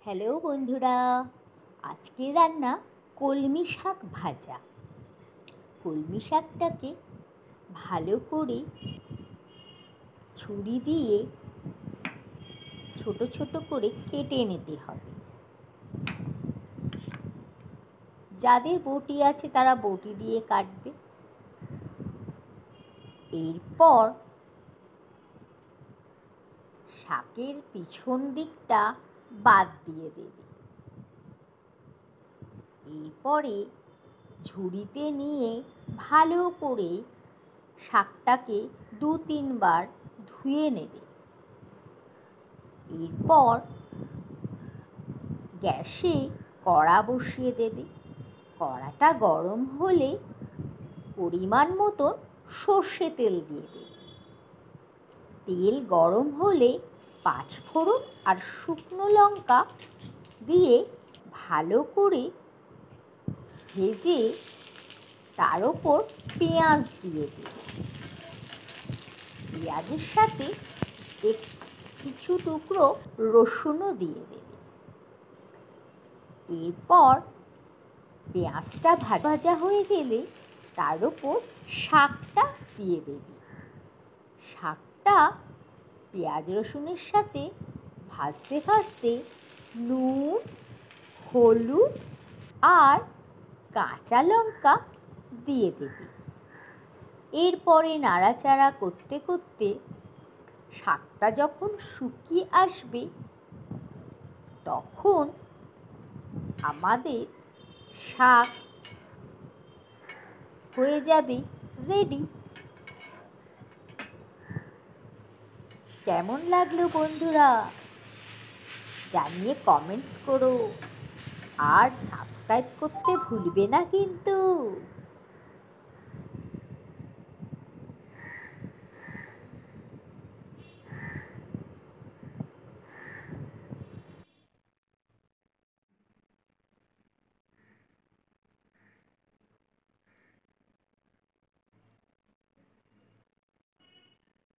Hello বন্ধুরা, আজকের রান্না কলমি শাক ভাজা। কলমি শাকটাকে ভালো করে ছুরি দিয়ে ছোট ছোট করে কেটে নিতে হবে। যাদের বটি আছে তারা বটি দিয়ে কাটবে। এরপর শাকের পিছন দিকটা বাদ দিয়ে দেবে। এরপরে ঝুড়িতে নিয়ে ভালো করে শাকটাকে 2-3 বার ধুয়ে নেবে। এরপর গ্যাসে কড়া বসিয়ে দেবে। কড়াটা গরম হলে পরিমাণ মতো সর্ষে তেল দিয়ে দেবে। তেল গরম হলে 5 ফোড়ন আর শুকনো লঙ্কা দিয়ে ভালো করে ভেজে তার ওপর পেঁয়াজ দিয়ে দেবে। পেঁয়াজের সাথে কিছু টুকরো রসুনও দিয়ে দেবে। এরপর পেঁয়াজটা ভাজা হয়ে গেলে তার ওপর শাকটা দিয়ে দেবে। শাকটা পেঁয়াজ রসুনের সাথে ভাজতে ভাজতে নুন, হলুদ আর কাঁচা লঙ্কা দিয়ে দেবে। এরপরে নাড়াচাড়া করতে করতে শাকটা যখন শুকিয়ে আসবে তখন আমাদের শাক হয়ে যাবে রেডি। কেমন লাগলো বন্ধুরা জানিয়ে কমেন্টস করো আর সাবস্ক্রাইব করতে ভুলবে না কিন্তু।